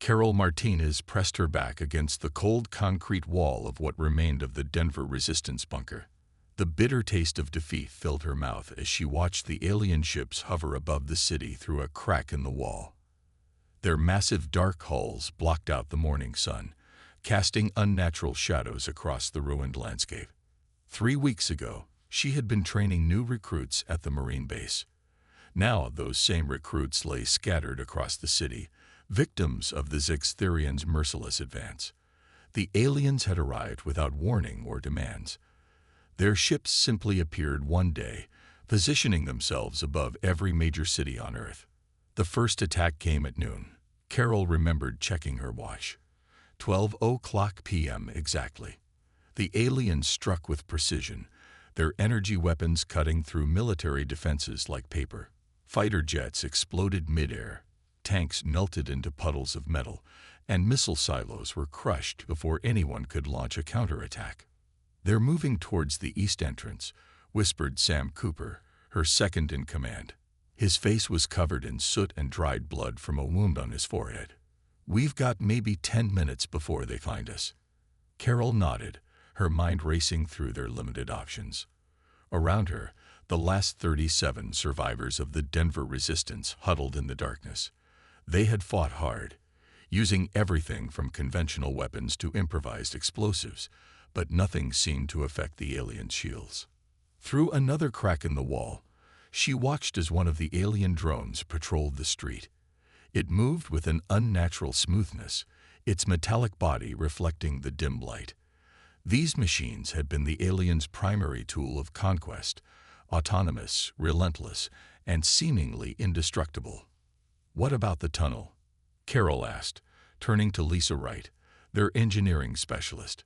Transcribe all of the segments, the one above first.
Carol Martinez pressed her back against the cold concrete wall of what remained of the Denver resistance bunker. The bitter taste of defeat filled her mouth as she watched the alien ships hover above the city through a crack in the wall. Their massive dark hulls blocked out the morning sun, casting unnatural shadows across the ruined landscape. 3 weeks ago, she had been training new recruits at the Marine base. Now those same recruits lay scattered across the city, victims of the Zixtherians' merciless advance. The aliens had arrived without warning or demands. Their ships simply appeared one day, positioning themselves above every major city on Earth. The first attack came at noon. Carol remembered checking her watch. 12:00 p.m. exactly. The aliens struck with precision, their energy weapons cutting through military defenses like paper. Fighter jets exploded mid-air, tanks melted into puddles of metal, and missile silos were crushed before anyone could launch a counterattack. "They're moving towards the east entrance," whispered Sam Cooper, her second in command. His face was covered in soot and dried blood from a wound on his forehead. "We've got maybe 10 minutes before they find us." Carol nodded, her mind racing through their limited options. Around her, the last 37 survivors of the Denver resistance huddled in the darkness. They had fought hard, using everything from conventional weapons to improvised explosives, but nothing seemed to affect the alien shields. Through another crack in the wall, she watched as one of the alien drones patrolled the street. It moved with an unnatural smoothness, its metallic body reflecting the dim light. These machines had been the aliens' primary tool of conquest, autonomous, relentless, and seemingly indestructible. "What about the tunnel?" Carol asked, turning to Lisa Wright, their engineering specialist.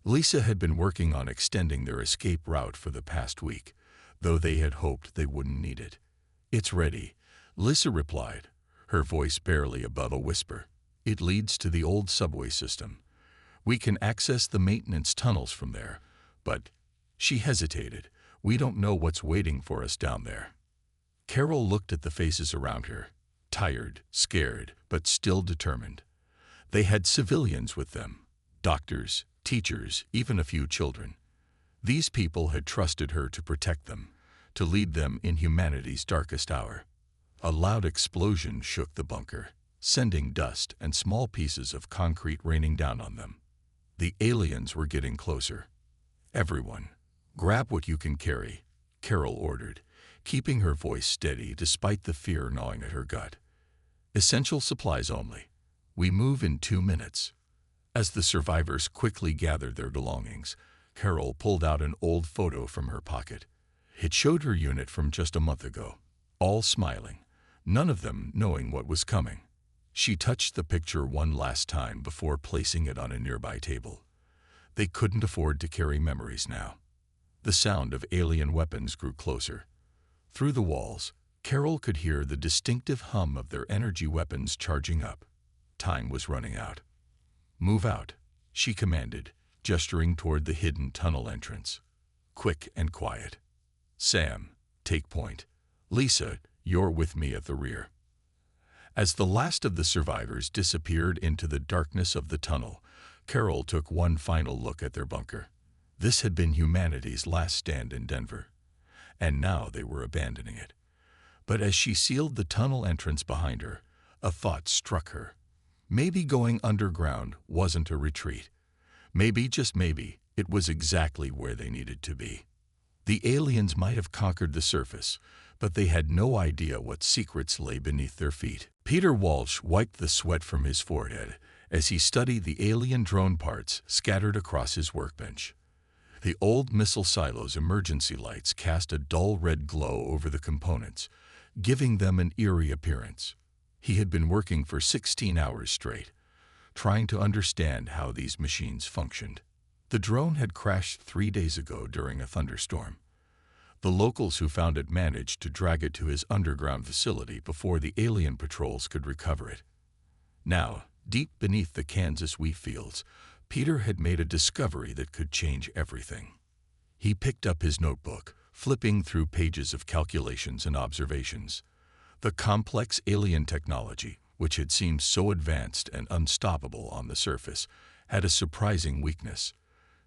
Lisa had been working on extending their escape route for the past week, though they had hoped they wouldn't need it. "It's ready," Lisa replied, her voice barely above a whisper. "It leads to the old subway system. We can access the maintenance tunnels from there, but—" She hesitated. "We don't know what's waiting for us down there." Carol looked at the faces around her, tired, scared, but still determined. They had civilians with them, doctors, teachers, even a few children. These people had trusted her to protect them, to lead them in humanity's darkest hour. A loud explosion shook the bunker, sending dust and small pieces of concrete raining down on them. The aliens were getting closer. "Everyone, grab what you can carry," Carol ordered, keeping her voice steady despite the fear gnawing at her gut. "Essential supplies only. We move in 2 minutes." As the survivors quickly gathered their belongings, Carol pulled out an old photo from her pocket. It showed her unit from just a month ago, all smiling, none of them knowing what was coming. She touched the picture one last time before placing it on a nearby table. They couldn't afford to carry memories now. The sound of alien weapons grew closer. Through the walls, Carol could hear the distinctive hum of their energy weapons charging up. Time was running out. "Move out," she commanded, gesturing toward the hidden tunnel entrance. "Quick and quiet. Sam, take point. Lisa, you're with me at the rear." As the last of the survivors disappeared into the darkness of the tunnel, Carol took one final look at their bunker. This had been humanity's last stand in Denver, and now they were abandoning it. But as she sealed the tunnel entrance behind her, a thought struck her. Maybe going underground wasn't a retreat. Maybe, just maybe, it was exactly where they needed to be. The aliens might have conquered the surface, but they had no idea what secrets lay beneath their feet. Peter Walsh wiped the sweat from his forehead as he studied the alien drone parts scattered across his workbench. The old missile silo's emergency lights cast a dull red glow over the components, giving them an eerie appearance. He had been working for 16 hours straight, trying to understand how these machines functioned. The drone had crashed 3 days ago during a thunderstorm. The locals who found it managed to drag it to his underground facility before the alien patrols could recover it. Now, deep beneath the Kansas wheat fields, Peter had made a discovery that could change everything. He picked up his notebook, flipping through pages of calculations and observations. The complex alien technology, which had seemed so advanced and unstoppable on the surface, had a surprising weakness.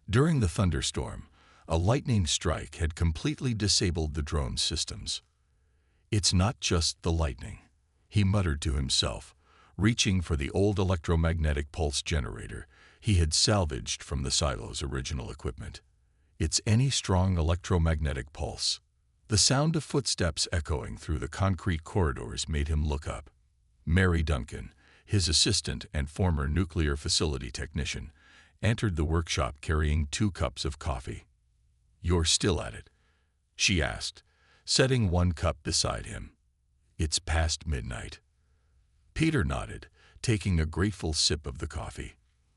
During the thunderstorm, a lightning strike had completely disabled the drone's systems. "It's not just the lightning," he muttered to himself, reaching for the old electromagnetic pulse generator he had salvaged from the silo's original equipment. "It's any strong electromagnetic pulse." The sound of footsteps echoing through the concrete corridors made him look up. Mary Duncan, his assistant and former nuclear facility technician, entered the workshop carrying 2 cups of coffee. "You're still at it?" she asked, setting 1 cup beside him. "It's past midnight." Peter nodded, taking a grateful sip of the coffee.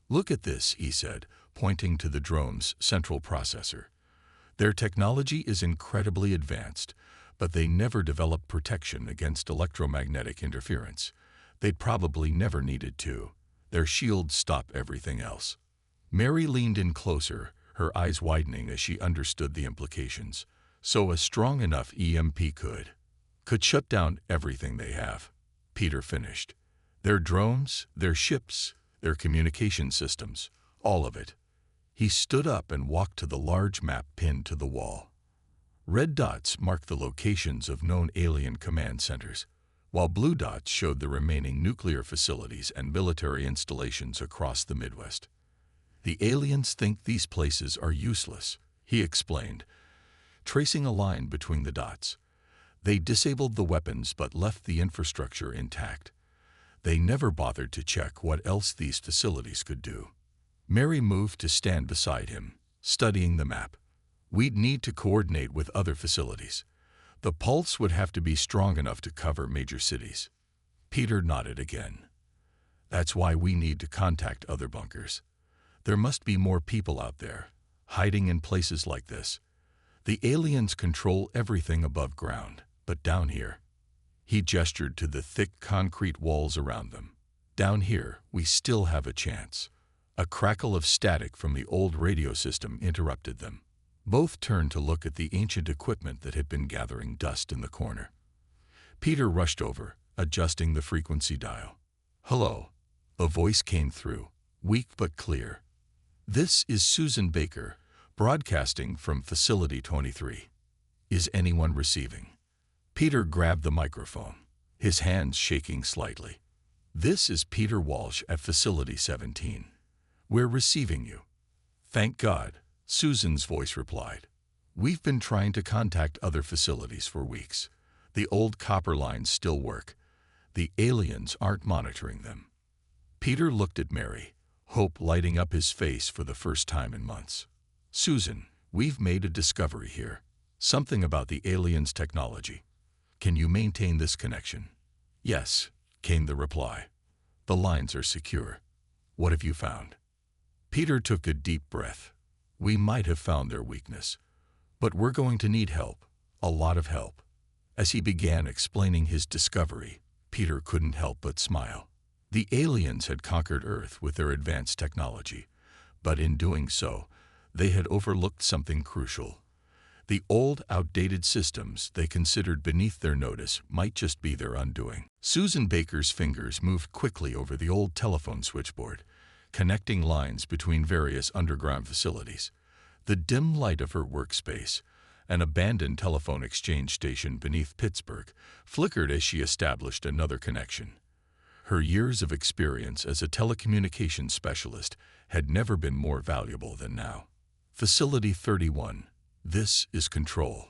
"Look at this," he said, pointing to the drone's central processor. "Their technology is incredibly advanced, but they never developed protection against electromagnetic interference. They'd probably never needed to. Their shields stop everything else." Mary leaned in closer, her eyes widening as she understood the implications. "So a strong enough EMP could shut down everything they have," Peter finished. "Their drones, their ships, their communication systems, all of it." He stood up and walked to the large map pinned to the wall. Red dots marked the locations of known alien command centers, while blue dots showed the remaining nuclear facilities and military installations across the Midwest. "The aliens think these places are useless," he explained, tracing a line between the dots. "They disabled the weapons but left the infrastructure intact. They never bothered to check what else these facilities could do." Mary moved to stand beside him, studying the map. "We'd need to coordinate with other facilities. The pulse would have to be strong enough to cover major cities." Peter nodded again. "That's why we need to contact other bunkers. There must be more people out there, hiding in places like this. The aliens control everything above ground, but down here—" he gestured to the thick concrete walls around them. "Down here, we still have a chance." A crackle of static from the old radio system interrupted them. Both turned to look at the ancient equipment that had been gathering dust in the corner. Peter rushed over, adjusting the frequency dial. "Hello," a voice came through, weak but clear. "This is Susan Baker, broadcasting from Facility 23. Is anyone receiving?" Peter grabbed the microphone, his hands shaking slightly. "This is Peter Walsh at Facility 17. We're receiving you." "Thank God," Susan's voice replied. "We've been trying to contact other facilities for weeks. The old copper lines still work. The aliens aren't monitoring them." Peter looked at Mary, hope lighting up his face for the first time in months. "Susan, we've made a discovery here. Something about the aliens' technology. Can you maintain this connection?" "Yes," came the reply. "The lines are secure." "What have you found?" Peter took a deep breath. "We might have found their weakness, but we're going to need help, a lot of help." As he began explaining his discovery, Peter couldn't help but smile. The aliens had conquered Earth with their advanced technology, but in doing so, they had overlooked something crucial. The old, outdated systems they considered beneath their notice might just be their undoing. Susan Baker's fingers moved quickly over the old telephone switchboard, connecting lines between various underground facilities. The dim light of her workspace, an abandoned telephone exchange station beneath Pittsburgh, flickered as she established another connection. Her years of experience as a telecommunications specialist had never been more valuable than now. "Facility 31. This is Control."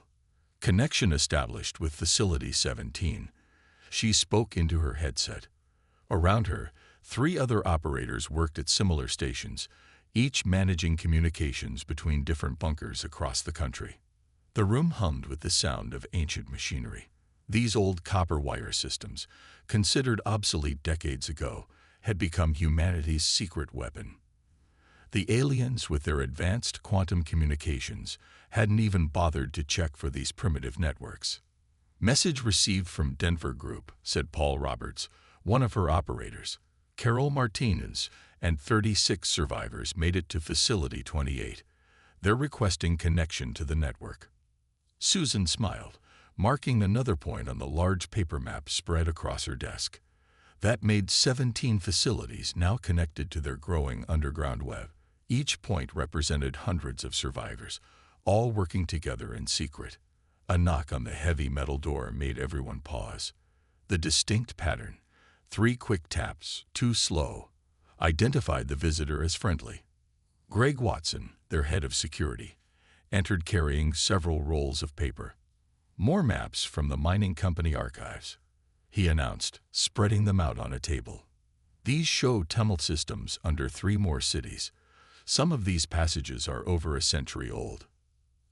Connection established with Facility 17. She spoke into her headset. Around her, 3 other operators worked at similar stations, each managing communications between different bunkers across the country. The room hummed with the sound of ancient machinery. These old copper wire systems, considered obsolete decades ago, had become humanity's secret weapon. The aliens, with their advanced quantum communications, hadn't even bothered to check for these primitive networks. "Message received from Denver Group," said Paul Roberts, one of her operators. "Carol Martinez and 36 survivors made it to Facility 28. They're requesting connection to the network." Susan smiled, marking another point on the large paper map spread across her desk. That made 17 facilities now connected to their growing underground web. Each point represented hundreds of survivors, all working together in secret. A knock on the heavy metal door made everyone pause. The distinct pattern, 3 quick taps, 2 slow, identified the visitor as friendly. Greg Watson, their head of security, entered carrying several rolls of paper. "More maps from the mining company archives," he announced, spreading them out on a table. "These show tunnel systems under 3 more cities. Some of these passages are over a century old."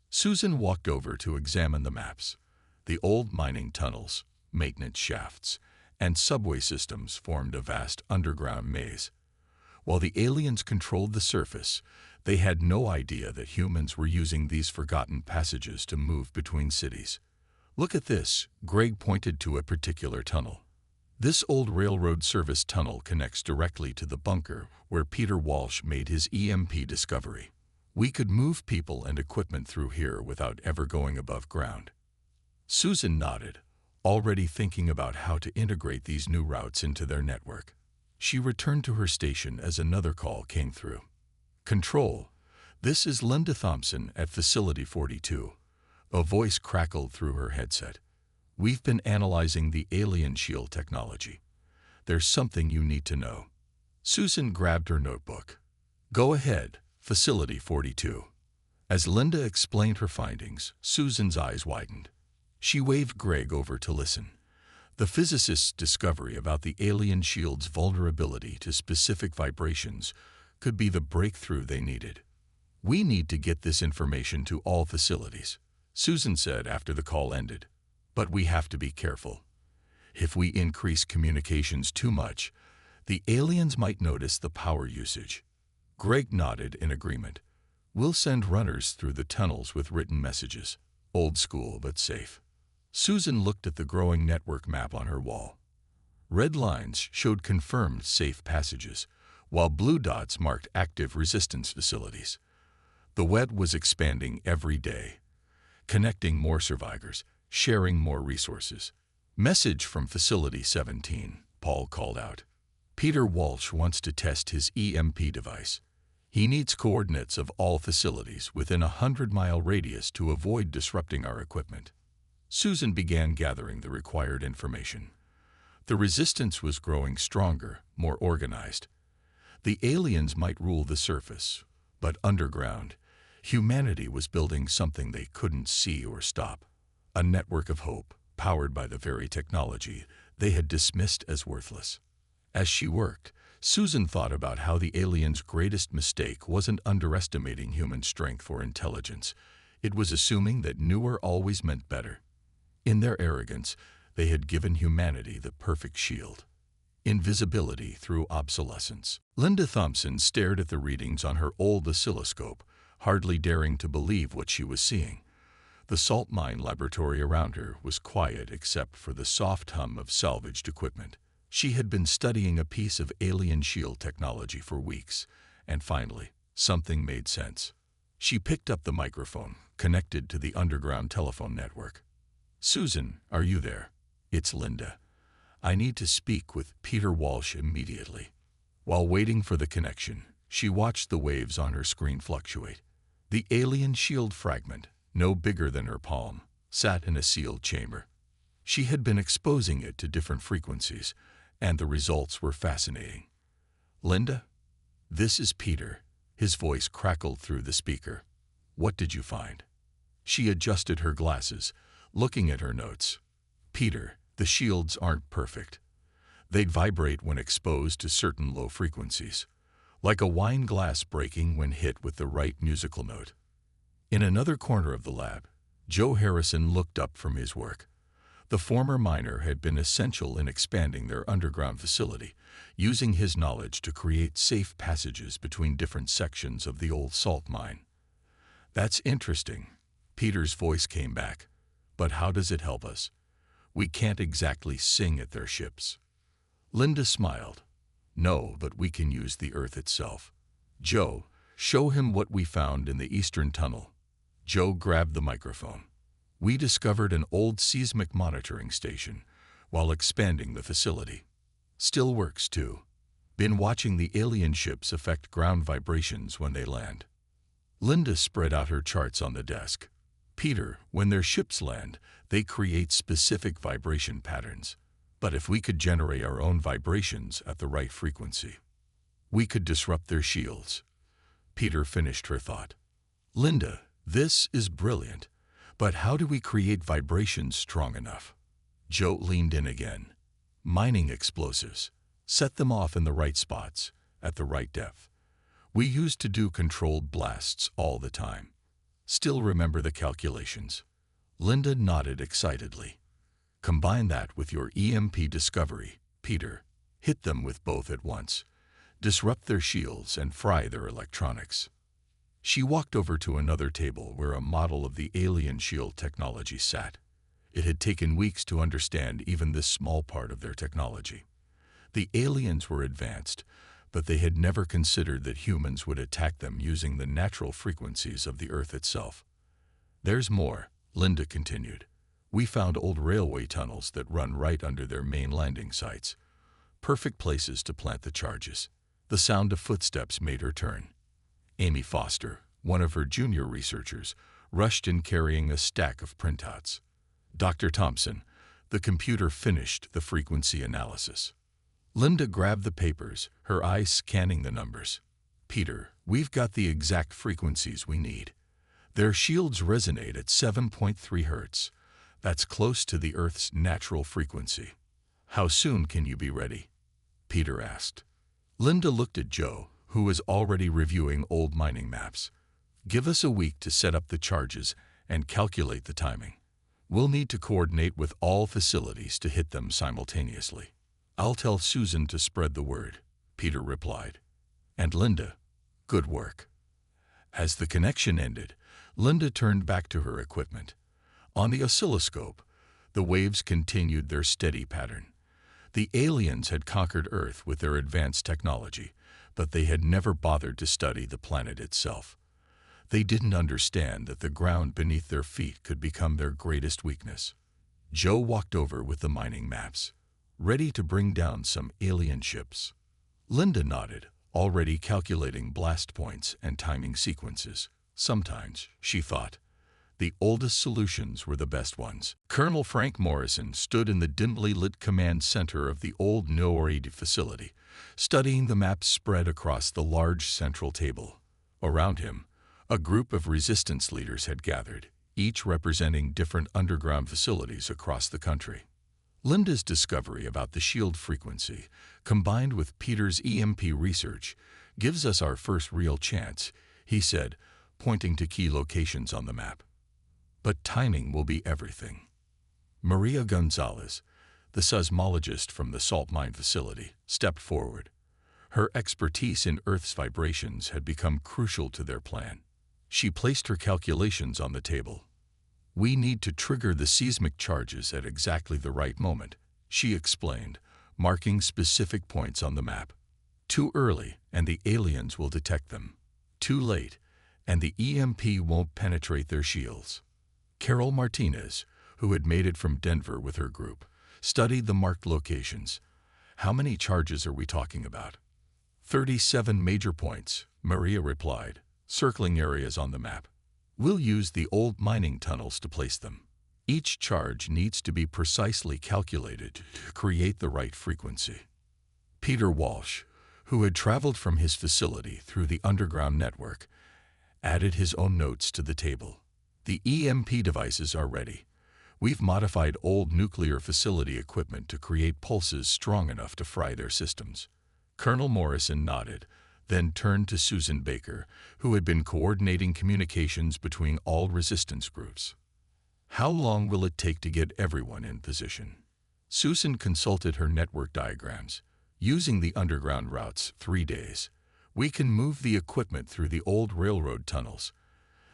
Susan walked over to examine the maps. The old mining tunnels, maintenance shafts, and subway systems formed a vast underground maze. While the aliens controlled the surface, they had no idea that humans were using these forgotten passages to move between cities. "Look at this," Greg pointed to a particular tunnel. "This old railroad service tunnel connects directly to the bunker where Peter Walsh made his EMP discovery. We could move people and equipment through here without ever going above ground." Susan nodded, already thinking about how to integrate these new routes into their network. She returned to her station as another call came through. "Control, this is Linda Thompson at Facility 42. A voice crackled through her headset. "We've been analyzing the alien shield technology. There's something you need to know." Susan grabbed her notebook. "Go ahead, Facility 42. As Linda explained her findings, Susan's eyes widened. She waved Greg over to listen. The physicist's discovery about the alien shield's vulnerability to specific vibrations could be the breakthrough they needed. "We need to get this information to all facilities," Susan said after the call ended. "But we have to be careful. If we increase communications too much, the aliens might notice the power usage." Greg nodded in agreement. "We'll send runners through the tunnels with written messages. Old school but safe." Susan looked at the growing network map on her wall. Red lines showed confirmed safe passages, while blue dots marked active resistance facilities. The web was expanding every day, connecting more survivors, sharing more resources. "Message from Facility 17, Paul called out. "Peter Walsh wants to test his EMP device. He needs coordinates of all facilities within a 100-mile radius to avoid disrupting our equipment." Susan began gathering the required information. The resistance was growing stronger, more organized. The aliens might rule the surface, but underground, humanity was building something they couldn't see or stop. A network of hope, powered by the very technology they had dismissed as worthless. As she worked, Susan thought about how the aliens' greatest mistake wasn't underestimating human strength or intelligence. It was assuming that newer always meant better. In their arrogance, they had given humanity the perfect shield: invisibility through obsolescence. Linda Thompson stared at the readings on her old oscilloscope, hardly daring to believe what she was seeing. The salt mine laboratory around her was quiet except for the soft hum of salvaged equipment. She had been studying a piece of alien shield technology for weeks, and finally, something made sense. She picked up the microphone, connected to the underground telephone network. "Susan, are you there? It's Linda. I need to speak with Peter Walsh immediately." While waiting for the connection, she watched the waves on her screen fluctuate. The alien shield fragment, no bigger than her palm, sat in a sealed chamber. She had been exposing it to different frequencies, and the results were fascinating. "Linda, this is Peter." His voice crackled through the speaker. "What did you find?" She adjusted her glasses, looking at her notes. "Peter, the shields aren't perfect. They'd vibrate when exposed to certain low frequencies, like a wine glass breaking when hit with the right musical note." In another corner of the lab, Joe Harrison looked up from his work. The former miner had been essential in expanding their underground facility, using his knowledge to create safe passages between different sections of the old salt mine. "That's interesting," Peter's voice came back. "But how does it help us? We can't exactly sing at their ships." Linda smiled. "No, but we can use the Earth itself. Joe, show him what we found in the Eastern Tunnel." Joe grabbed the microphone. "We discovered an old seismic monitoring station while expanding the facility. Still works too. Been watching the alien ships affect ground vibrations when they land. Linda spread out her charts on the desk. Peter, when their ships land, they create specific vibration patterns. But if we could generate our own vibrations at the right frequency, we could disrupt their shields. Peter finished her thought. Linda, this is brilliant. But how do we create vibrations strong enough? Joe leaned in again. Mining explosives. Set them off in the right spots, at the right depth. We used to do controlled blasts all the time. Still remember the calculations. Linda nodded excitedly. Combine that with your EMP discovery, Peter. Hit them with both at once. Disrupt their shields and fry their electronics. She walked over to another table where a model of the alien shield technology sat. It had taken weeks to understand even this small part of their technology. The aliens were advanced, but they had never considered that humans would attack them using the natural frequencies of the Earth itself. There's more, Linda continued. We found old railway tunnels that run right under their main landing sites. Perfect places to plant the charges. The sound of footsteps made her turn. Amy Foster, one of her junior researchers, rushed in carrying a stack of printouts. Dr. Thompson, the computer finished the frequency analysis. Linda grabbed the papers, her eyes scanning the numbers. Peter, we've got the exact frequencies we need. Their shields resonate at 7.3 Hertz. That's close to the Earth's natural frequency. How soon can you be ready? Peter asked. Linda looked at Joe, who was already reviewing old mining maps. Give us a week to set up the charges and calculate the timing. We'll need to coordinate with all facilities to hit them simultaneously. I'll tell Susan to spread the word, Peter replied. And Linda, good work. As the connection ended, Linda turned back to her equipment. On the oscilloscope, the waves continued their steady pattern. The aliens had conquered Earth with their advanced technology, but they had never bothered to study the planet itself. They didn't understand that the ground beneath their feet could become their greatest weakness. Joe walked over with the mining maps, ready to bring down some alien ships. Linda nodded, already calculating blast points and timing sequences. Sometimes, she thought, the oldest solutions were the best ones. Colonel Frank Morrison stood in the dimly lit command center of the old Nooride facility, studying the maps spread across the large central table. Around him, a group of resistance leaders had gathered, each representing different underground facilities across the country. Linda's discovery about the shield frequency, combined with Peter's EMP research, gives us our first real chance, he said, pointing to key locations on the map. But timing will be everything. Maria Gonzalez, the seismologist from the salt mine facility, stepped forward. Her expertise in Earth's vibrations had become crucial to their plan. She placed her calculations on the table. We need to trigger the seismic charges at exactly the right moment, she explained, marking specific points on the map. Too early, and the aliens will detect them. Too late, and the EMP won't penetrate their shields. Carol Martinez, who had made it from Denver with her group, studied the marked locations. How many charges are we talking about? 37 major points, Maria replied, circling areas on the map. We'll use the old mining tunnels to place them. Each charge needs to be precisely calculated to create the right frequency. Peter Walsh, who had traveled from his facility through the underground network, added his own notes to the table. The EMP devices are ready. We've modified old nuclear facility equipment to create pulses strong enough to fry their systems. Colonel Morrison nodded, then turned to Susan Baker, who had been coordinating communications between all resistance groups. How long will it take to get everyone in position? Susan consulted her network diagrams. Using the underground routes, 3 days. We can move the equipment through the old railroad tunnels.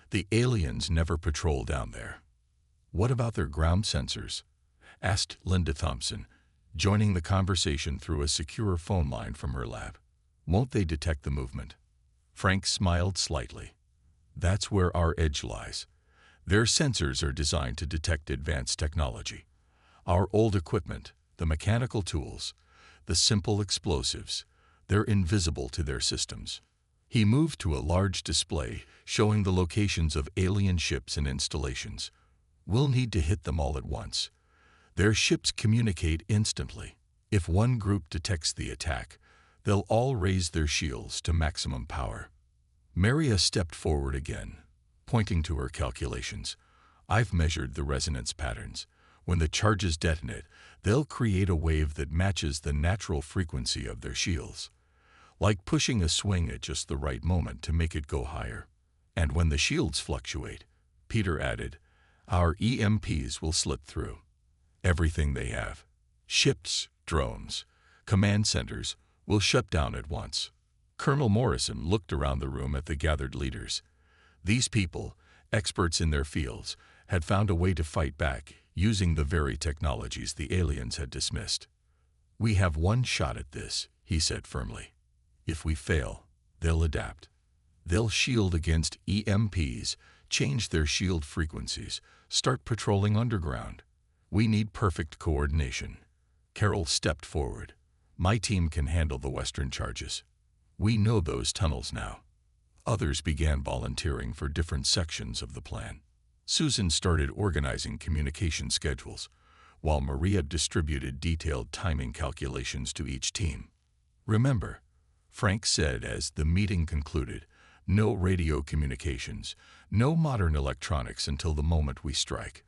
The aliens never patrol down there. What about their ground sensors? Asked Linda Thompson, joining the conversation through a secure phone line from her lab. Won't they detect the movement? Frank smiled slightly. That's where our edge lies. Their sensors are designed to detect advanced technology. Our old equipment, the mechanical tools, the simple explosives. They're invisible to their systems. He moved to a large display showing the locations of alien ships and installations. We'll need to hit them all at once. Their ships communicate instantly. If one group detects the attack, they'll all raise their shields to maximum power. Maria stepped forward again, pointing to her calculations. I've measured the resonance patterns. When the charges detonate, they'll create a wave that matches the natural frequency of their shields, like pushing a swing at just the right moment to make it go higher. And when the shields fluctuate, Peter added, our EMPs will slip through. Everything they have, ships, drones, command centers, will shut down at once. Colonel Morrison looked around the room at the gathered leaders. These people, experts in their fields, had found a way to fight back using the very technologies the aliens had dismissed. We have one shot at this, he said firmly. If we fail, they'll adapt. They'll shield against EMPs, change their shield frequencies, start patrolling underground. We need perfect coordination. Carol stepped forward. My team can handle the western charges. We know those tunnels now. Others began volunteering for different sections of the plan. Susan started organizing communication schedules, while Maria distributed detailed timing calculations to each team. Remember, Frank said as the meeting concluded, no radio communications, no modern electronics until the moment we strike.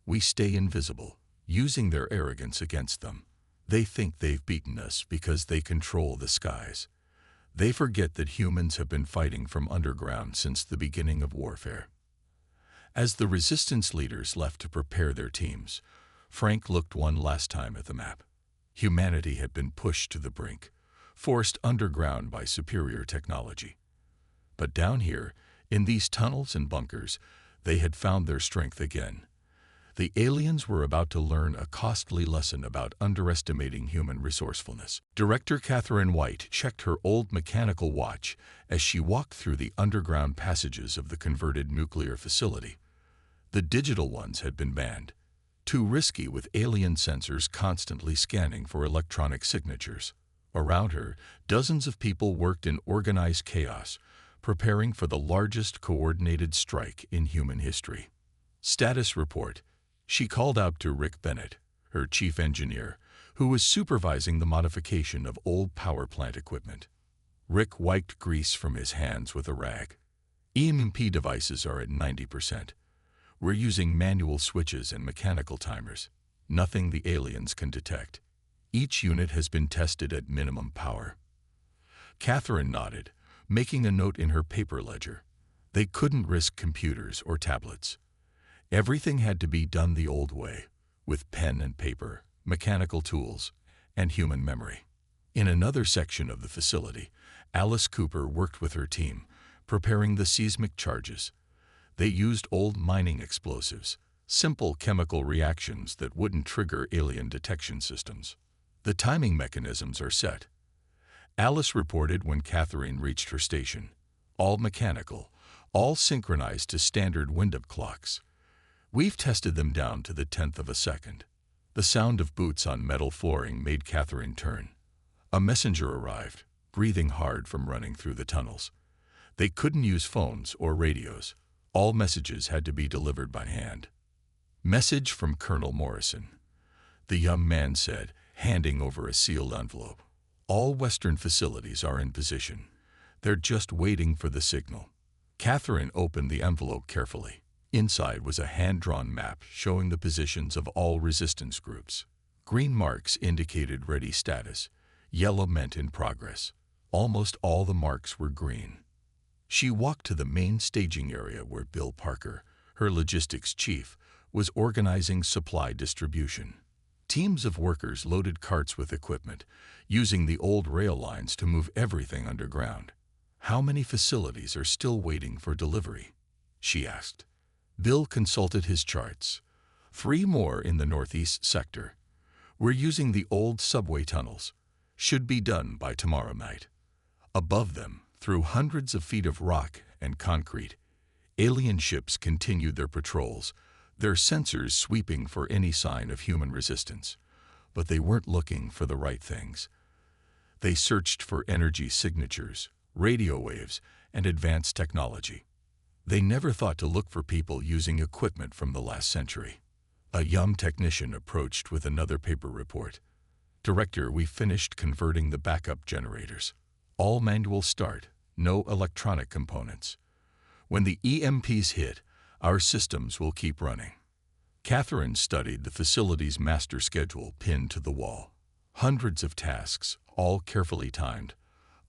We stay invisible, using their arrogance against them. They think they've beaten us because they control the skies. They forget that humans have been fighting from underground since the beginning of warfare. As the resistance leaders left to prepare their teams, Frank looked one last time at the map. Humanity had been pushed to the brink, forced underground by superior technology. But down here, in these tunnels and bunkers, they had found their strength again. The aliens were about to learn a costly lesson about underestimating human resourcefulness. Director Catherine White checked her old mechanical watch as she walked through the underground passages of the converted nuclear facility. The digital ones had been banned, too risky with alien sensors constantly scanning for electronic signatures. Around her, dozens of people worked in organized chaos, preparing for the largest coordinated strike in human history. Status report. She called out to Rick Bennett, her chief engineer, who was supervising the modification of old power plant equipment. Rick wiped grease from his hands with a rag. EMP devices are at 90%. We're using manual switches and mechanical timers. Nothing the aliens can detect. Each unit has been tested at minimum power. Catherine nodded, making a note in her paper ledger. They couldn't risk computers or tablets. Everything had to be done the old way, with pen and paper, mechanical tools, and human memory. In another section of the facility, Alice Cooper worked with her team, preparing the seismic charges. They used old mining explosives, simple chemical reactions that wouldn't trigger alien detection systems. The timing mechanisms are set. Alice reported when Catherine reached her station. All mechanical, all synchronized to standard wind-up clocks. We've tested them down to the 10th of a second. The sound of boots on metal flooring made Catherine turn. A messenger arrived, breathing hard from running through the tunnels. They couldn't use phones or radios. All messages had to be delivered by hand. Message from Colonel Morrison, the young man said, handing over a sealed envelope. All Western facilities are in position. They're just waiting for the signal. Catherine opened the envelope carefully. Inside was a hand-drawn map showing the positions of all resistance groups. Green marks indicated ready status. Yellow meant in progress. Almost all the marks were green. She walked to the main staging area where Bill Parker, her logistics chief, was organizing supply distribution. Teams of workers loaded carts with equipment, using the old rail lines to move everything underground. How many facilities are still waiting for delivery? She asked. Bill consulted his charts. 3 more in the northeast sector. We're using the old subway tunnels. Should be done by tomorrow night. Above them, through hundreds of feet of rock and concrete, alien ships continued their patrols, their sensors sweeping for any sign of human resistance. But they weren't looking for the right things. They searched for energy signatures, radio waves, and advanced technology. They never thought to look for people using equipment from the last century. A young technician approached with another paper report. "Director, we finished converting the backup generators. All manual start, no electronic components. When the EMPs hit, our systems will keep running." Catherine studied the facility's master schedule pinned to the wall. Hundreds of tasks, all carefully timed,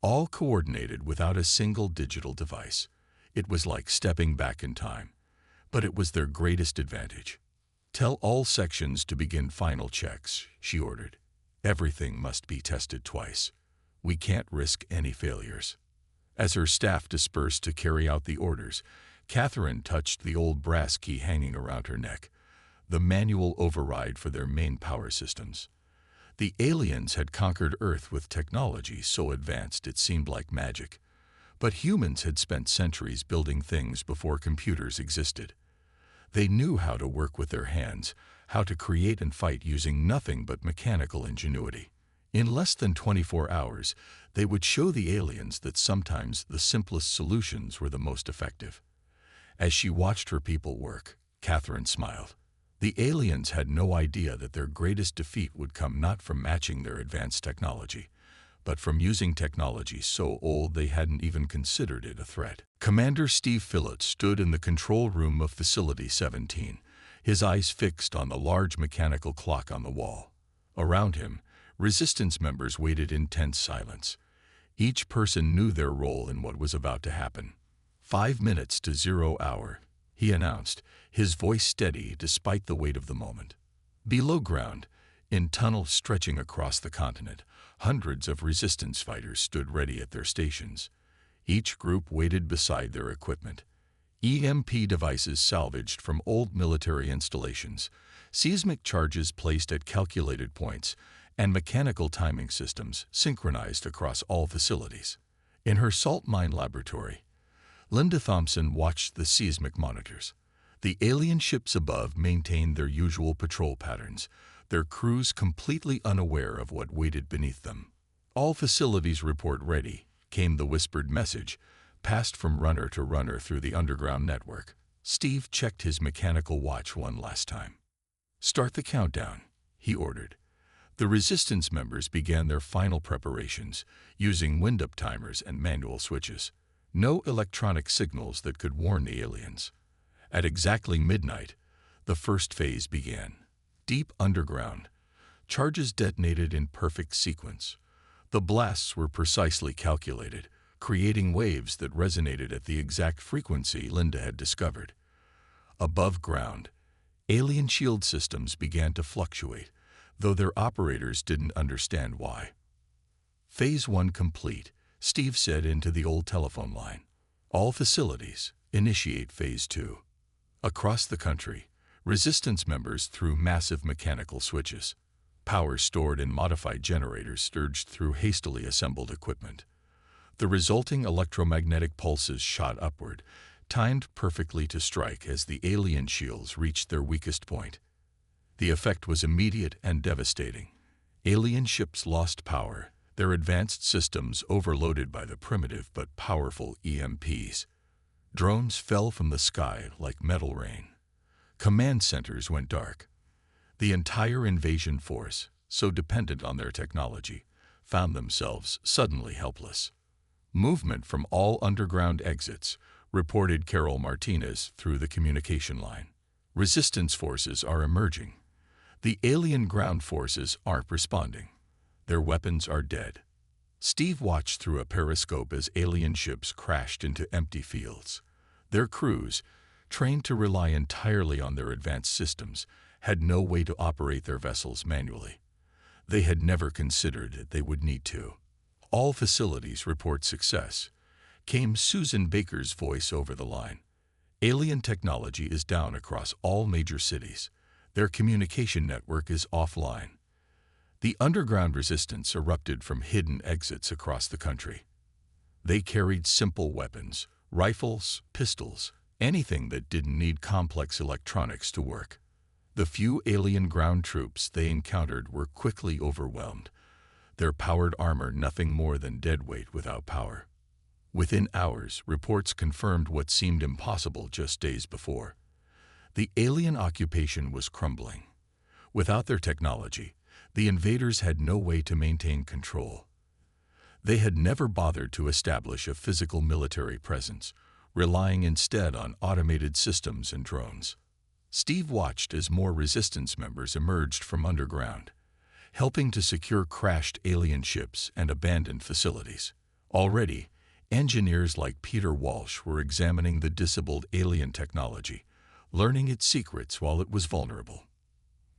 all coordinated without a single digital device. It was like stepping back in time, but it was their greatest advantage. "Tell all sections to begin final checks," she ordered. "Everything must be tested twice. We can't risk any failures." As her staff dispersed to carry out the orders, Catherine touched the old brass key hanging around her neck, the manual override for their main power systems. The aliens had conquered Earth with technology so advanced it seemed like magic, but humans had spent centuries building things before computers existed. They knew how to work with their hands, how to create and fight using nothing but mechanical ingenuity. In less than 24 hours, they would show the aliens that sometimes the simplest solutions were the most effective. As she watched her people work, Catherine smiled. The aliens had no idea that their greatest defeat would come not from matching their advanced technology, but from using technology so old they hadn't even considered it a threat. Commander Steve Phillips stood in the control room of Facility 17, his eyes fixed on the large mechanical clock on the wall. Around him, Resistance members waited in tense silence. Each person knew their role in what was about to happen. 5 minutes to 0 hour, he announced, his voice steady despite the weight of the moment. Below ground, in tunnels stretching across the continent, hundreds of resistance fighters stood ready at their stations. Each group waited beside their equipment. EMP devices salvaged from old military installations, seismic charges placed at calculated points, and mechanical timing systems synchronized across all facilities. In her salt mine laboratory, Linda Thompson watched the seismic monitors. The alien ships above maintained their usual patrol patterns, their crews completely unaware of what waited beneath them. "All facilities report ready," came the whispered message, passed from runner to runner through the underground network. Steve checked his mechanical watch one last time. "Start the countdown," he ordered. The resistance members began their final preparations, using wind-up timers and manual switches. No electronic signals that could warn the aliens. At exactly midnight, the first phase began. Deep underground, charges detonated in perfect sequence. The blasts were precisely calculated, creating waves that resonated at the exact frequency Linda had discovered. Above ground, alien shield systems began to fluctuate, though their operators didn't understand why. "Phase 1 complete," Steve said into the old telephone line. "All facilities, initiate Phase 2. Across the country, resistance members threw massive mechanical switches. Power stored in modified generators surged through hastily assembled equipment. The resulting electromagnetic pulses shot upward, timed perfectly to strike as the alien shields reached their weakest point. The effect was immediate and devastating. Alien ships lost power, their advanced systems overloaded by the primitive but powerful EMPs. Drones fell from the sky like metal rain. Command centers went dark. The entire invasion force, so dependent on their technology, found themselves suddenly helpless. "Movement from all underground exits," reported Carol Martinez through the communication line. "Resistance forces are emerging. The alien ground forces aren't responding. Their weapons are dead." Steve watched through a periscope as alien ships crashed into empty fields. Their crews, trained to rely entirely on their advanced systems, had no way to operate their vessels manually. They had never considered that they would need to. "All facilities report success," came Susan Baker's voice over the line. "Alien technology is down across all major cities. Their communication network is offline." The underground resistance erupted from hidden exits across the country. They carried simple weapons, rifles, pistols, anything that didn't need complex electronics to work. The few alien ground troops they encountered were quickly overwhelmed. their powered armor nothing more than dead weight without power. Within hours, reports confirmed what seemed impossible just days before. The alien occupation was crumbling. Without their technology, the invaders had no way to maintain control. They had never bothered to establish a physical military presence, relying instead on automated systems and drones. Steve watched as more resistance members emerged from underground, helping to secure crashed alien ships and abandoned facilities. Already, engineers like Peter Walsh were examining the disabled alien technology, learning its secrets while it was vulnerable.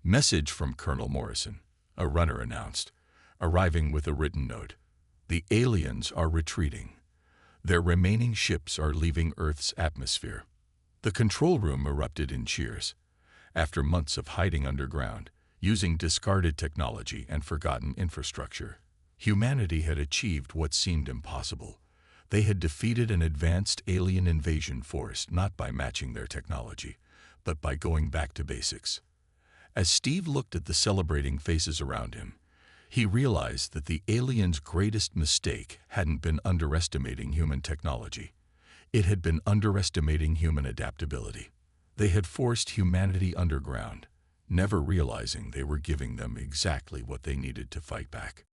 Message from Colonel Morrison, a runner announced, arriving with a written note. The aliens are retreating. Their remaining ships are leaving Earth's atmosphere. The control room erupted in cheers. After months of hiding underground, using discarded technology and forgotten infrastructure, humanity had achieved what seemed impossible. They had defeated an advanced alien invasion force not by matching their technology, but by going back to basics. As Steve looked at the celebrating faces around him, he realized that the aliens' greatest mistake hadn't been underestimating human technology. It had been underestimating human adaptability. They had forced humanity underground, never realizing they were giving them exactly what they needed to fight back.